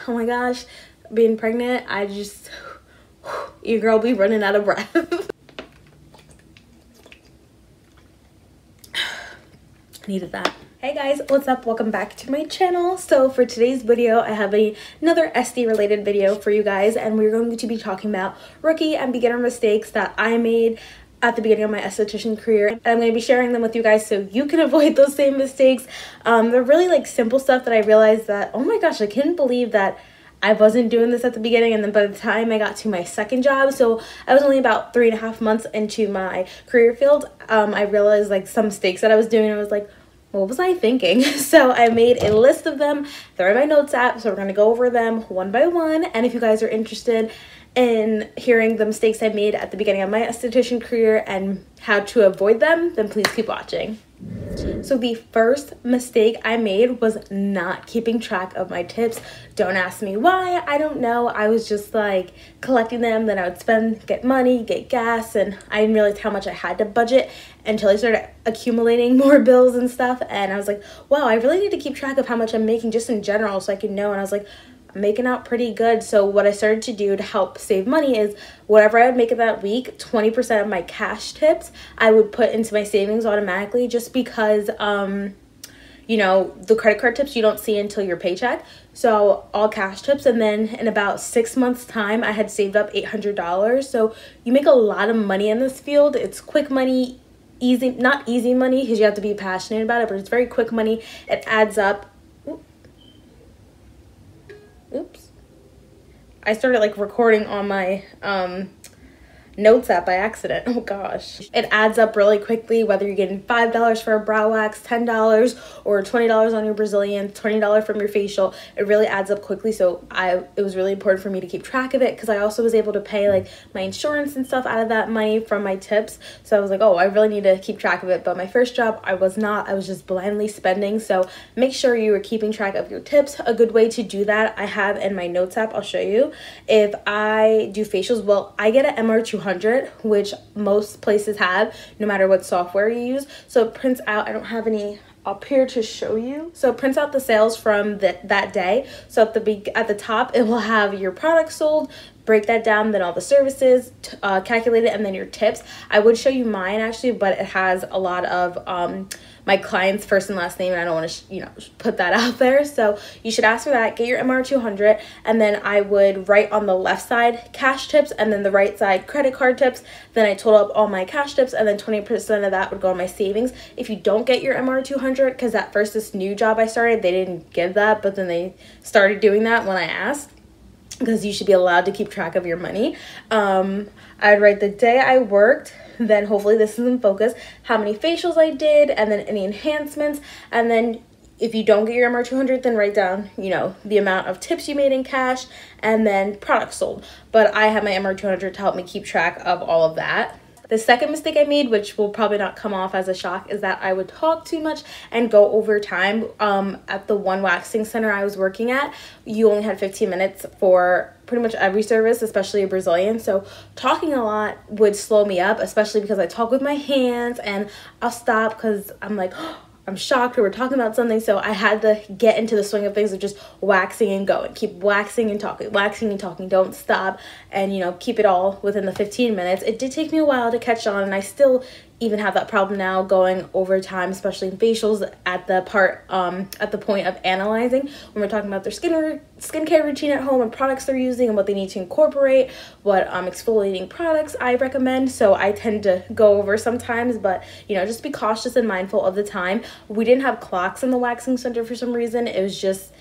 oh my gosh, being pregnant, your girl be running out of breath. Needed that. Hey guys, what's up? Welcome back to my channel. So for today's video, I have another SD related video for you guys, and we're going to be talking about rookie and beginner mistakes that I made at the beginning of my esthetician career. And I'm going to be sharing them with you guys so you can avoid those same mistakes. They're really like simple stuff that I realized that, oh my gosh, I couldn't believe that I wasn't doing this at the beginning, and then by the time I got to my second job, so I was only about 3.5 months into my career field, I realized like some mistakes that I was doing. I was like, what was I thinking? So I made a list of them. They're in my notes app, so we're gonna go over them one by one. And if you guys are interested in hearing the mistakes I made at the beginning of my esthetician career and how to avoid them, then please keep watching. So the first mistake I made was not keeping track of my tips. Don't ask me why, I don't know. I was just like collecting them, then I would get money, get gas, and I didn't realize how much I had to budget until I started accumulating more bills and stuff. And I was like, wow, I really need to keep track of how much I'm making just in general so I can know. And I was like, I'm making out pretty good. So what I started to do to help save money is whatever I would make that week, 20% of my cash tips I would put into my savings automatically, just because you know, the credit card tips you don't see until your paycheck. So all cash tips. And then in about 6 months time, I had saved up $800. So you make a lot of money in this field. It's quick money, easy, not easy money because you have to be passionate about it, but it's very quick money. It adds up. Oops. I started like recording on my notes app by accident. Oh gosh. It adds up really quickly, whether you're getting $5 for a brow wax, $10, or $20 on your Brazilian, $20 from your facial. It really adds up quickly. So it was really important for me to keep track of it, because I also was able to pay like my insurance and stuff out of that money from my tips. So I was like, oh, I really need to keep track of it. But my first job, I was just blindly spending. So make sure you are keeping track of your tips. A good way to do that, I have in my notes app, I'll show you. If I do facials, well, I get an MR200, which most places have, no matter what software you use. So it prints out, I don't have any up here to show you. So it prints out the sales from that day. So at the top, it will have your products sold, break that down, then all the services, calculate it, and then your tips. I would show you mine actually, but it has a lot of my client's first and last name, and I don't want to put that out there. So you should ask for that, get your MR200, and then I would write on the left side cash tips and then the right side credit card tips. Then I total up all my cash tips, and then 20% of that would go on my savings. If you don't get your MR200, because at first this new job I started, they didn't give that, but then they started doing that when I asked, because you should be allowed to keep track of your money. I'd write the day I worked, then hopefully this is in focus, how many facials I did, and then any enhancements. And then if you don't get your MR200, then write down, the amount of tips you made in cash and then products sold. But I have my MR200 to help me keep track of all of that. The second mistake I made, which will probably not come off as a shock, is that I would talk too much and go over time. At the one waxing center I was working at, you only had 15 minutes for pretty much every service, especially a Brazilian. So talking a lot would slow me up, especially because I talk with my hands, and I'll stop because I'm like, oh, I'm shocked, or we're talking about something. So I had to get into the swing of things of just waxing and going, keep waxing and talking, don't stop, and keep it all within the 15 minutes. It did take me a while to catch on, and I still even have that problem now, going over time, especially in facials, at the point of analyzing when we're talking about their skincare routine at home and products they're using and what they need to incorporate, what exfoliating products I recommend. So I tend to go over sometimes, but just be cautious and mindful of the time. We didn't have clocks in the waxing center for some reason. It was just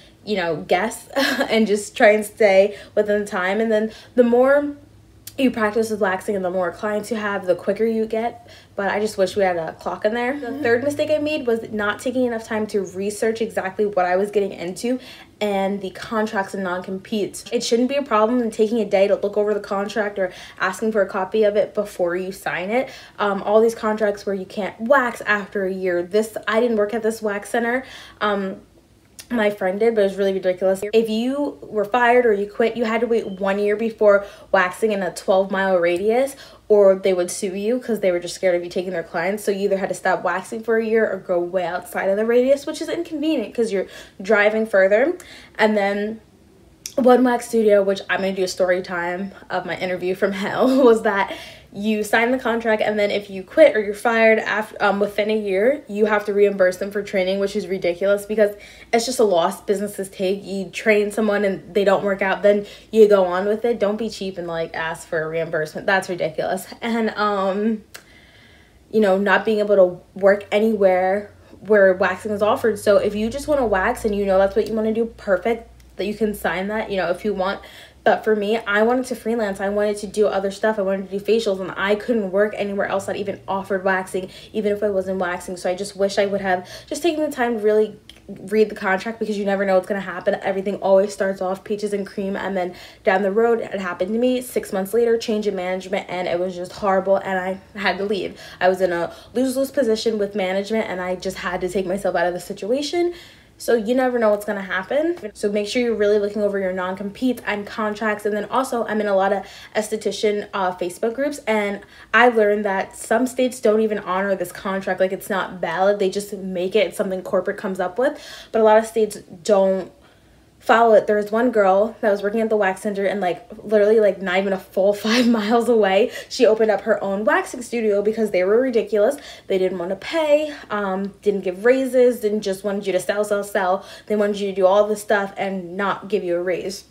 guess and just try and stay within the time. And then the more you practice with waxing and the more clients you have, the quicker you get. But I just wish we had a clock in there. The third mistake I made was not taking enough time to research exactly what I was getting into and the contracts and non-competes. It shouldn't be a problem in taking a day to look over the contract or asking for a copy of it before you sign it. All these contracts where you can't wax after a year. I didn't work at this wax center. My friend did, but it was really ridiculous. If you were fired or you quit, you had to wait 1 year before waxing in a 12-mile radius, or they would sue you because they were just scared of you taking their clients. So you either had to stop waxing for a year or go way outside of the radius, which is inconvenient because you're driving further. And then one wax studio, which I'm going to do a story time of my interview from hell, was that you sign the contract, and then if you quit or you're fired after within a year, you have to reimburse them for training, which is ridiculous because it's just a loss businesses take. You train someone and they don't work out, then you go on with it. Don't be cheap and like ask for a reimbursement. That's ridiculous. And you know, not being able to work anywhere where waxing is offered. So if you just want to wax and you know that's what you want to do, perfect, that you can sign that, you know, if you want. But for me, I wanted to freelance. I wanted to do other stuff. I wanted to do facials, and I couldn't work anywhere else that even offered waxing, even if I wasn't waxing. So I just wish I would have just taken the time to really read the contract, because you never know what's going to happen. Everything always starts off peaches and cream, and then down the road, it happened to me 6 months later, change in management, and it was just horrible, and I had to leave. I was in a lose-lose position with management, and I just had to take myself out of the situation. So you never know what's going to happen. So make sure you're really looking over your non-competes and contracts. And then also, I'm in a lot of esthetician Facebook groups, and I learned that some states don't even honor this contract. Like, it's not valid. They just make it something corporate comes up with. But a lot of states don't follow it. There was one girl that was working at the wax center, and like literally like not even a full 5 miles away, she opened up her own waxing studio because they were ridiculous. They didn't want to pay, didn't give raises, didn't just wanted you to sell. They wanted you to do all this stuff and not give you a raise.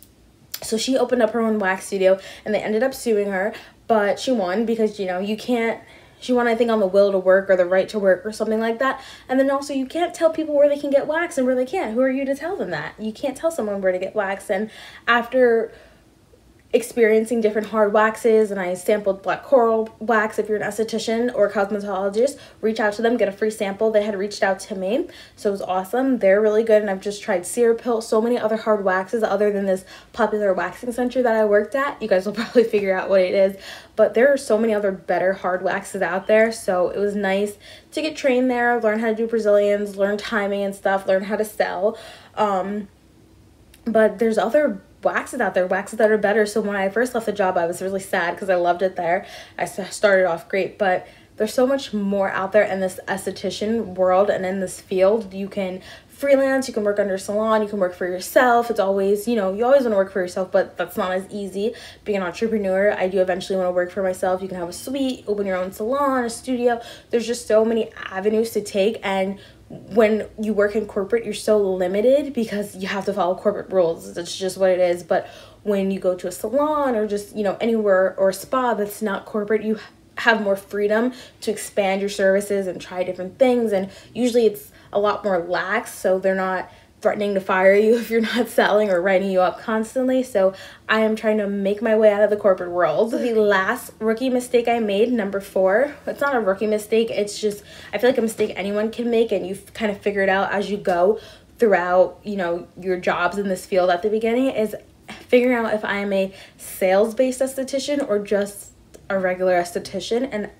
So she opened up her own wax studio, and they ended up suing her, but she won because, you know, you can't, she won, I think, on the will to work or the right to work or something like that. And then also, you can't tell people where they can get wax and where they can't. Who are you to tell them that? You can't tell someone where to get wax. And after experiencing different hard waxes, and I sampled black coral wax, if you're an esthetician or cosmetologist, reach out to them, get a free sample. They had reached out to me, so it was awesome. They're really good. And I've just tried Cerapill, so many other hard waxes other than this popular waxing center that I worked at. You guys will probably figure out what it is, but there are so many other better hard waxes out there. So it was nice to get trained there, learn how to do Brazilians, learn timing and stuff, learn how to sell. But there's other waxes out there, waxes that are better. So when I first left the job, I was really sad because I loved it there. I started off great, but there's so much more out there in this esthetician world and in this field. You can freelance, you can work under a salon, you can work for yourself. It's always, you know, you always want to work for yourself, but that's not as easy. Being an entrepreneur, I do eventually want to work for myself. You can have a suite, open your own salon, a studio. There's just so many avenues to take, and when you work in corporate, you're so limited because you have to follow corporate rules. That's just what it is. But when you go to a salon or just, you know, anywhere, or a spa that's not corporate, you have more freedom to expand your services and try different things. And usually it's a lot more lax, so they're not threatening to fire you if you're not selling or writing you up constantly. So I am trying to make my way out of the corporate world. The last rookie mistake I made, number 4, it's not a rookie mistake, it's just, I feel like a mistake anyone can make, and you kind of figure it out as you go throughout, you know, your jobs in this field at the beginning, is figuring out if I am a sales-based esthetician or just a regular esthetician. And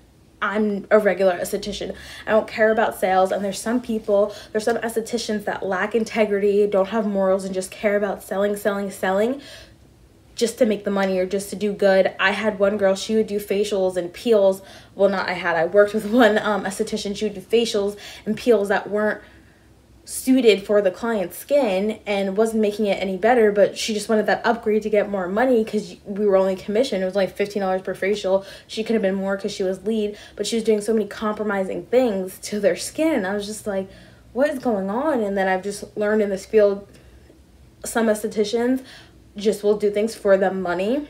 I'm a regular esthetician. I don't care about sales. And there's some estheticians that lack integrity, don't have morals, and just care about selling just to make the money or just to do good. I had one girl, she would do facials and peels. Well, I worked with one esthetician. She would do facials and peels that weren't suited for the client's skin and wasn't making it any better, but she just wanted that upgrade to get more money because we were only commissioned. It was like $15 per facial. She could have been more because she was lead, but she was doing so many compromising things to their skin, and I was just like, what is going on? And then I've just learned in this field, some estheticians just will do things for the money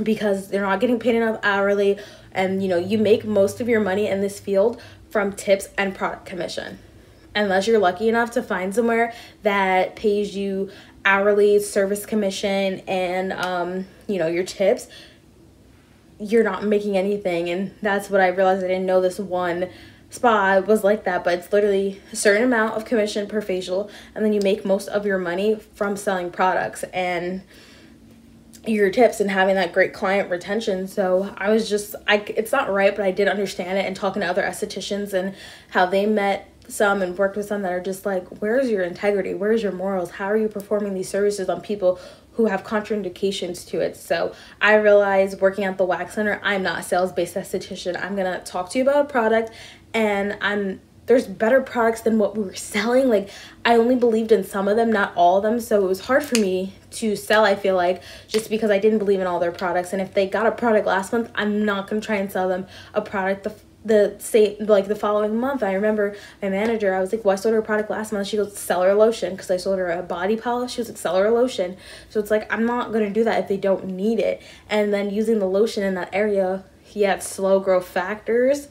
because they're not getting paid enough hourly. And you know, you make most of your money in this field from tips and product commission, unless you're lucky enough to find somewhere that pays you hourly, service commission, and you know, your tips. You're not making anything. And that's what I realized. I didn't know this one spa was like that, but it's literally a certain amount of commission per facial, and then you make most of your money from selling products and your tips and having that great client retention. So I was just, it's not right, but I did understand it, and talking to other estheticians and how they met some and worked with some that are just like, where's your integrity? Where's your morals? How are you performing these services on people who have contraindications to it? So I realized, working at the wax center, I'm not a sales-based esthetician. I'm gonna talk to you about a product, and I'm there's better products than what we were selling. Like, I only believed in some of them, not all of them. So it was hard for me to sell, I feel like, just because I didn't believe in all their products. And if they got a product last month, I'm not going to try and sell them a product the following month. I remember my manager, I was like, well, I sold her a product last month. She goes, sell her a lotion, because I sold her a body polish. She was like, sell her a lotion. So it's like, I'm not going to do that if they don't need it. And then using the lotion in that area, yeah, it's slow growth factors,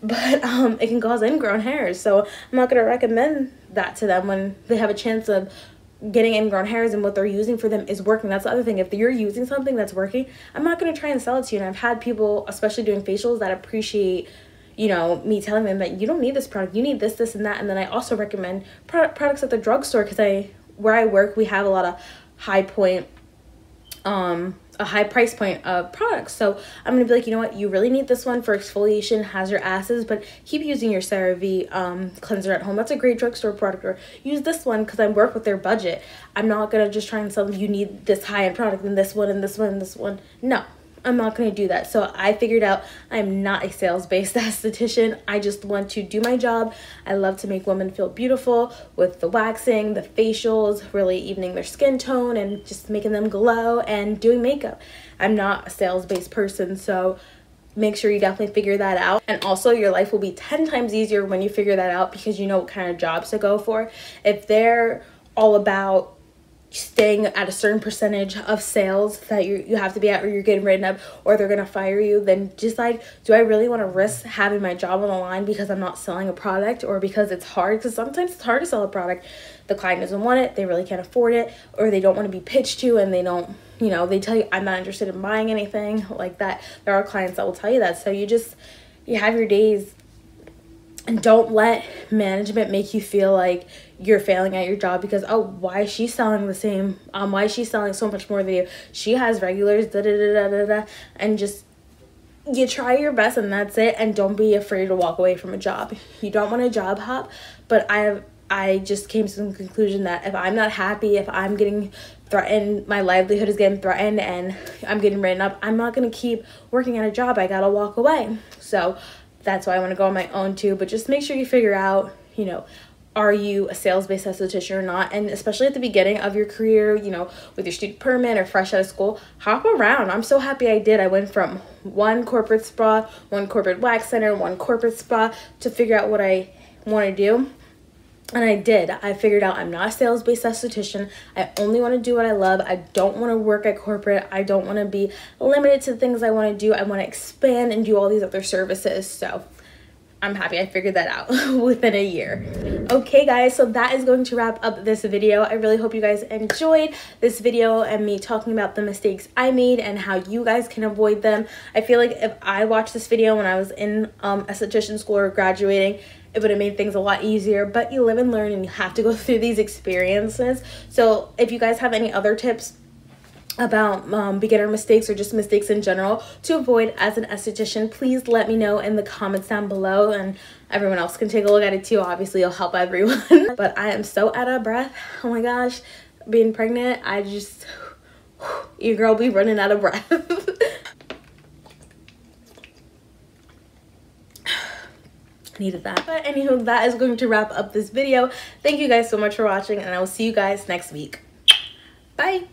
but it can cause ingrown hairs. So I'm not going to recommend that to them when they have a chance of getting ingrown hairs and what they're using for them is working. That's the other thing. If you're using something that's working, I'm not going to try and sell it to you. And I've had people, especially doing facials, that appreciate, you know, me telling them that you don't need this product, you need this, this, and that. And then I also recommend products at the drugstore, because where I work, we have a lot of a high price point of products. So I'm gonna be like, you know what, you really need this one for exfoliation, has your acids, but keep using your CeraVe cleanser at home. That's a great drugstore product. Or use this one because I work with their budget. I'm not gonna just try and sell them, you need this high-end product and this one and this one and this one. No, I'm not going to do that. So I figured out I'm not a sales-based esthetician. I just want to do my job. I love to make women feel beautiful with the waxing, the facials, really evening their skin tone and just making them glow, and doing makeup. I'm not a sales-based person, so make sure you definitely figure that out. And also, your life will be 10 times easier when you figure that out, because you know what kind of jobs to go for. If they're all about staying at a certain percentage of sales that you have to be at, or you're getting rid of, or they're gonna fire you, then decide, do I really want to risk having my job on the line because I'm not selling a product, or because it's hard? Because sometimes it's hard to sell a product. The client doesn't want it, they really can't afford it, or they don't want to be pitched to, and they don't, you know, they tell you, I'm not interested in buying anything like that. There are clients that will tell you that. So you have your days. And don't let management make you feel like you're failing at your job because, oh, why is she selling the same? Why is she selling so much more than you? She has regulars, da da da da da da. And just, you try your best and that's it. And don't be afraid to walk away from a job. You don't want to job hop, but I just came to the conclusion that if I'm not happy, if I'm getting threatened, my livelihood is getting threatened, and I'm getting written up, I'm not going to keep working at a job. I got to walk away. So that's why I want to go on my own too. But just make sure you figure out, you know, are you a sales-based esthetician or not? And especially at the beginning of your career, you know, with your student permit or fresh out of school, hop around. I'm so happy I did. I went from one corporate spa, one corporate wax center, one corporate spa to figure out what I want to do. And I did. I figured out I'm not a sales-based esthetician. I only want to do what I love. I don't want to work at corporate. I don't want to be limited to the things I want to do. I want to expand and do all these other services. So I'm happy I figured that out within a year. Okay guys, so that is going to wrap up this video. I really hope you guys enjoyed this video and me talking about the mistakes I made and how you guys can avoid them. I feel like if I watched this video when I was in esthetician school or graduating, it would have made things a lot easier, but you live and learn and you have to go through these experiences. So if you guys have any other tips about beginner mistakes or just mistakes in general to avoid as an esthetician, please let me know in the comments down below, and everyone else can take a look at it too. Obviously, it'll help everyone. But I am so out of breath. Oh my gosh, being pregnant, your girl be running out of breath. Needed that. But anywho, that is going to wrap up this video. Thank you guys so much for watching, and I will see you guys next week. Bye.